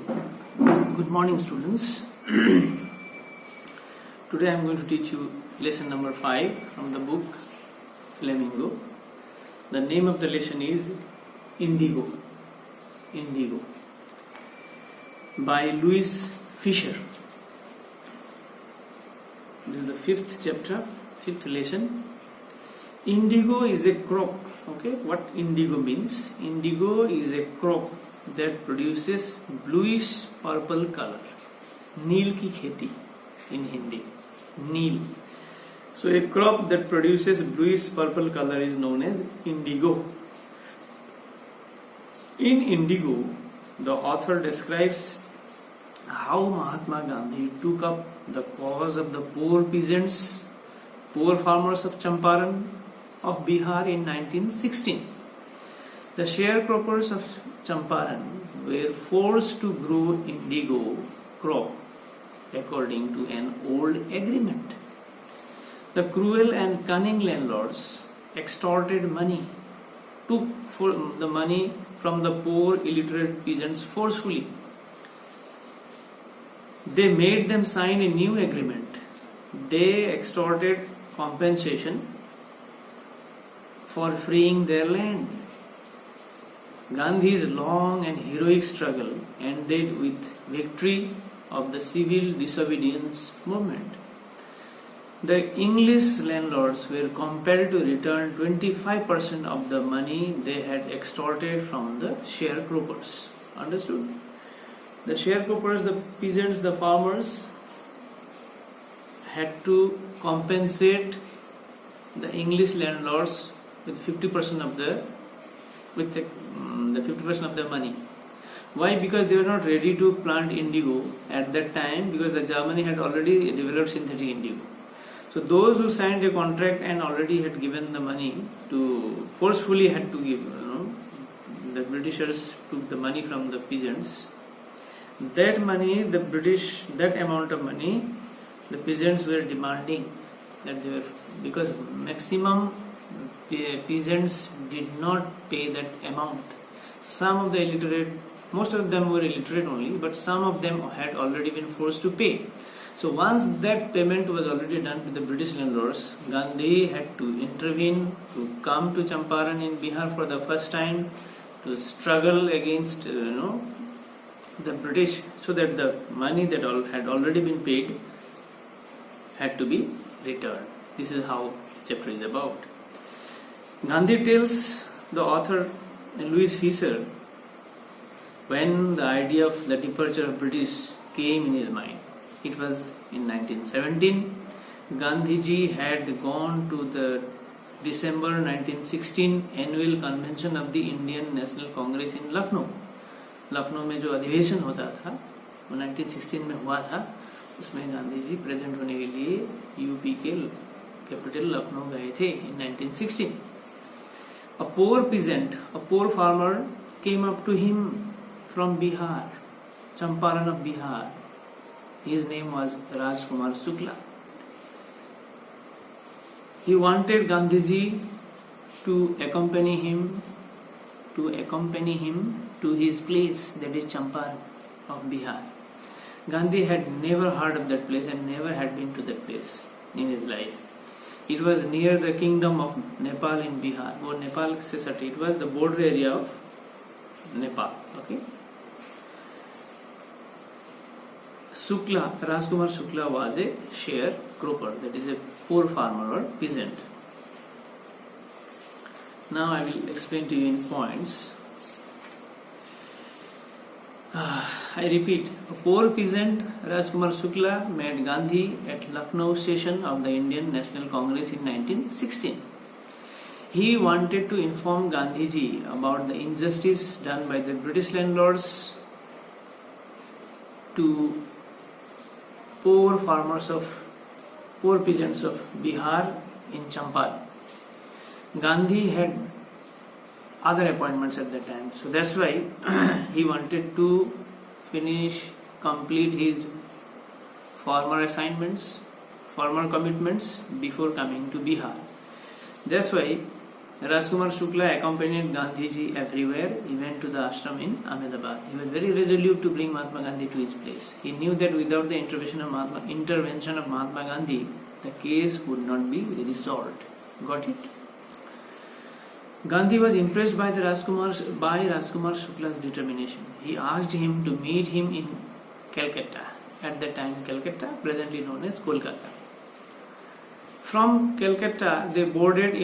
Good morning, students. Today I am going to teach you lesson number 5 from the book Flamingo. The name of the lesson is Indigo. Indigo by Louis Fisher. This is the 5th chapter, 5th lesson. Indigo is a crop. Okay, what indigo means? Indigo is a crop that produces bluish purple color. Neel ki kheti in Hindi. Neel. So a crop that produces bluish purple color is known as indigo. In Indigo, the author describes how Mahatma Gandhi took up the cause of the poor peasants, poor farmers of Champaran of Bihar in 1916. The sharecroppers of Champaran were forced to grow indigo crop according to an old agreement. The cruel and cunning landlords extorted money, took the money from the poor illiterate peasants forcefully. They made them sign a new agreement. They extorted compensation for freeing their land. Gandhi's long and heroic struggle ended with victory of the civil disobedience movement. The English landlords were compelled to return 25% of the money they had extorted from the sharecroppers. Understood? The sharecroppers, the peasants, the farmers had to compensate the English landlords with 50% of the 50% of the money. Why? Because they were not ready to plant indigo at that time, because the Germany had already developed synthetic indigo. So those who signed a contract and already had given the money to forcefully had to give, the Britishers took the money from the peasants. That money, that amount of money, the peasants were demanding that they were, because maximum peasants did not pay that amount. Some of the illiterate, most of them were illiterate only, but some of them had already been forced to pay. So once that payment was already done to the British landlords, Gandhi had to intervene, to come to Champaran in Bihar for the first time, to struggle against the British, so that the money that had already been paid had to be returned. This is how the chapter is about. Gandhi tells the author Louis Fisher when the idea of the departure of British came in his mind. It was in 1917. Gandhiji had gone to the December 1916 annual convention of the Indian National Congress in Lucknow. Lucknow में जो अधिवेशन होता था वो 1916 में हुआ था. उसमें गांधी जी प्रेजेंट होने के लिए यूपी के कैपिटल लखनऊ गए थे in 1916. A poor peasant, a poor farmer came up to him from Bihar, Champaran of Bihar. His name was Rajkumar Shukla. He wanted Gandhiji to accompany him to his place, that is Champaran of Bihar. Gandhi had never heard of that place and never had been to that place in his life. It was near the kingdom of Nepal in Bihar. वो नेपाल से सटे. It was the border area of Nepal. Okay. Rajkumar Shukla was a sharecropper, that is a poor farmer or peasant. Now I will explain to you in points. I repeat, a poor peasant, Rajkumar Shukla, met Gandhi at Lucknow session of the Indian National Congress in 1916. He wanted to inform Gandhiji about the injustice done by the British landlords to poor peasants of Bihar in Champaran. Gandhi had other appointments at that time, so that's why he wanted to complete his former assignments, former commitments before coming to Bihar. That's why Rajkumar Shukla accompanied Gandhiji everywhere. He went to the ashram in Ahmedabad. He was very resolute to bring Mahatma Gandhi to his place. He knew that without the intervention of Mahatma Gandhi, the case would not be resolved. Got it? Gandhi was impressed by Rajkumar Shukla's determination. He asked him to meet him in Calcutta. At that time, Calcutta, presently known as Kolkata. From Calcutta, they boarded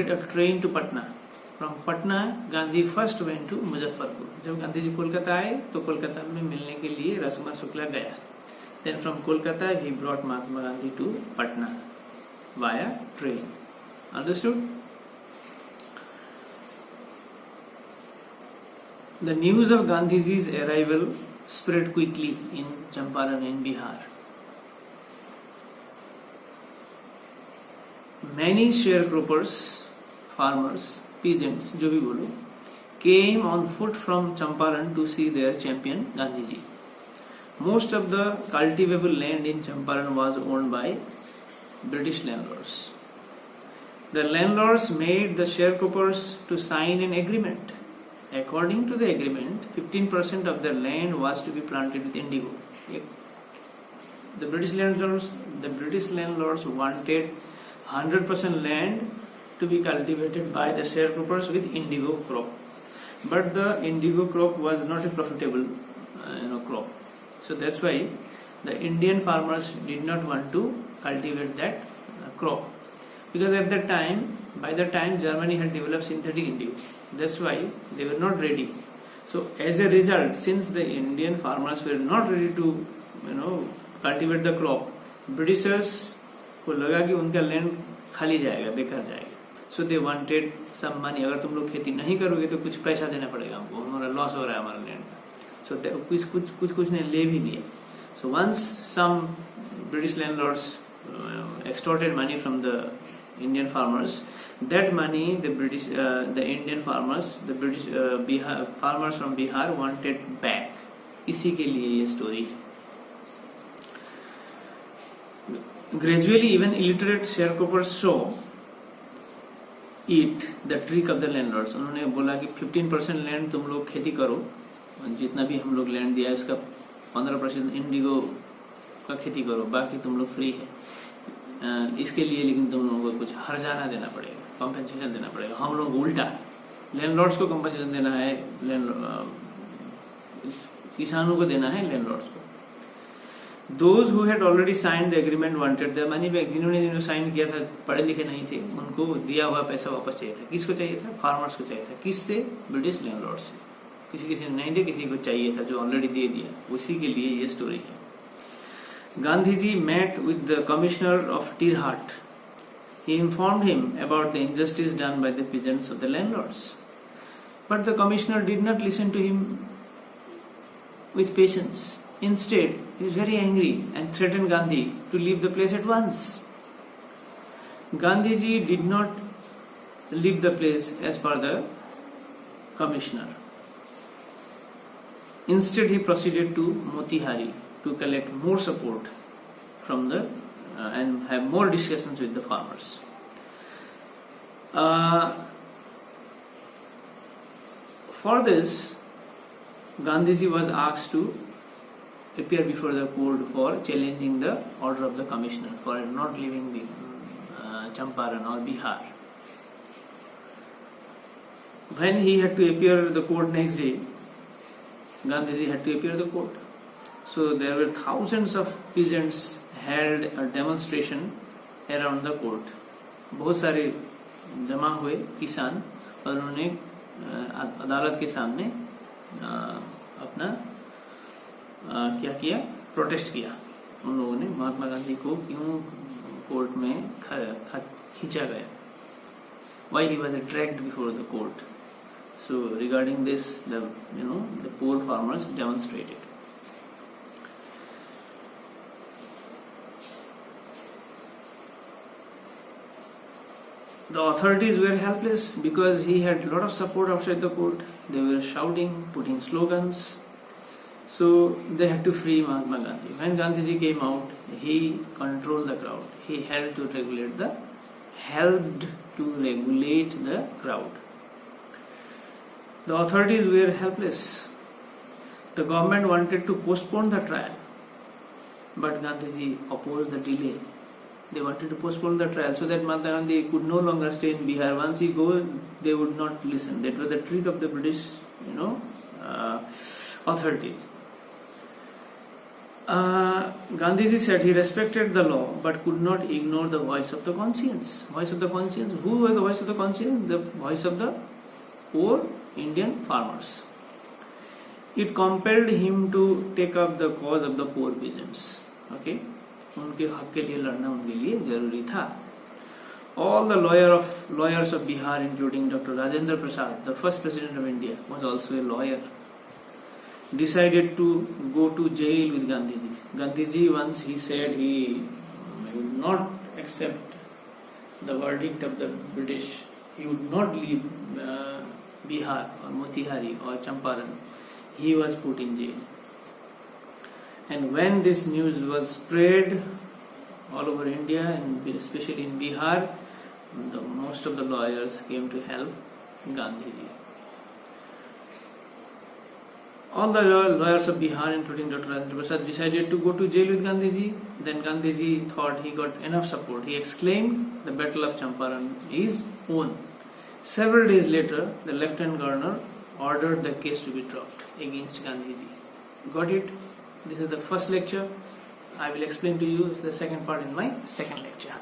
a train to Patna. From Patna, Gandhi first went to Muzaffarpur. जब गांधी जी कोलकाता आए तो कोलकाता में मिलने के लिए राजकुमार शुक्ला गया. Then from Kolkata, he brought Mahatma Gandhi to Patna via train. Understood? The news of Gandhiji's arrival spread quickly in Champaran in Bihar. Many sharecroppers, farmers, peasants, जो भी बोलो, came on foot from Champaran to see their champion Gandhiji. Most of the cultivable land in Champaran was owned by British landlords. The landlords made the sharecroppers to sign an agreement. According to the agreement, 15% of their land was to be planted with indigo. The British landlords wanted 100% land to be cultivated by the sharecroppers with indigo crop, but the indigo crop was not a profitable crop. So that's why the Indian farmers did not want to cultivate that crop, because at that time, by the time Germany had developed synthetic indigo, that's why they were not ready. So as a result, since the Indian farmers were not ready to cultivate the crop, Britishers को लगा कि उनका land खाली जाएगा, बेकार जाएगा. सो they wanted some money. अगर तुम लोग खेती नहीं करोगे तो कुछ पैसा देना पड़ेगा हमको, हमारा लॉस हो रहा है हमारे लैंड का. सो कुछ ने ले भी लिया. So once some British landlords extorted money from the Indian farmers, that money the Indian farmers, the British farmers from Bihar wanted back. इसी के लिए ये स्टोरी है. Gradually, even illiterate sharecroppers saw it, the trick of the landlords. उन्होंने बोला कि 15% land तुम लोग खेती करो, जितना भी हम लोग लैंड दिया है उसका 15% इंडिगो का खेती करो, बाकी तुम लोग फ्री है. इसके लिए लेकिन तुम लोगों को कुछ हर्जाना देना पड़ेगा, कॉम्पेंसेशन देना पड़ेगा. हम लोग उल्टा लैंडलॉर्ड्स को कॉम्पेंसेशन देना है, किसानों को देना है लैंडलॉर्ड्स को. Those who had already signed the agreement wanted their money back. जिन्होंने साइन किया था पढ़े लिखे नहीं थे, उनको दिया हुआ पैसा वापस चाहिए था. किसको चाहिए था? फार्मर्स को चाहिए था. किससे? ब्रिटिश लैंडलॉर्ड से. किसी ने नहीं दिया, किसी को चाहिए था जो ऑलरेडी दे दिया. उसी के लिए ये स्टोरी है. Gandhiji met with the commissioner of Tirhat. He informed him about the injustice done by the peasants of the landlords. But the commissioner did not listen to him with patience. Instead, he was very angry and threatened Gandhi to leave the place at once. Gandhiji did not leave the place as per the commissioner. Instead, he proceeded to Motihari to collect more support from the and have more discussions with the farmers. For this, Gandhiji was asked to appear before the court for challenging the order of the commissioner for not leaving the Champaran or Bihar. When he had to appear at the court next day, Gandhiji had to appear at the court. So there were thousands of peasants held a demonstration around the court. बहुत सारे जमा हुए किसान और उन्होंने अदालत के सामने अपना क्या किया? प्रोटेस्ट किया. उन लोगों ने महात्मा गांधी को क्यों कोर्ट में खींचा गया. Why he was dragged before the court. So regarding this, the poor farmers demonstrated. The authorities were helpless because he had a lot of support outside the court. They were shouting, putting slogans. So they had to free Mahatma Gandhi. When Gandhiji came out, he controlled the crowd. He helped to regulate the helped to regulate the crowd. The authorities were helpless. The government wanted to postpone the trial, but Gandhiji opposed the delay. They wanted to postpone the trial so that Mahatma Gandhi could no longer stay in Bihar. Once he goes, they would not listen. That was the trick of the British, authorities. Gandhiji said he respected the law but could not ignore the voice of the conscience. Voice of the conscience. Who was the voice of the conscience? The voice of the poor Indian farmers. It compelled him to take up the cause of the poor peasants. Okay, उनके हक के लिए लड़ना उनके लिए जरूरी था. All the lawyers of Bihar, including Dr. Rajendra Prasad, the first president of India, was also a lawyer, decided to go to jail with Gandhiji. Gandhiji, once he said he would not accept the verdict of the British, he would not leave Bihar or Motihari or Champaran. He was put in jail. And when this news was spread all over India and especially in Bihar, most of the lawyers came to help Gandhiji. All the lawyers of Bihar, including Dr. Rajendra Prasad, decided to go to jail with Gandhiji. Then Gandhiji thought he got enough support. He exclaimed, "The Battle of Champaran is won." Several days later, the Lieutenant Governor ordered the case to be dropped against Gandhiji. Got it? This is the first lecture. I will explain to you the second part in my second lecture.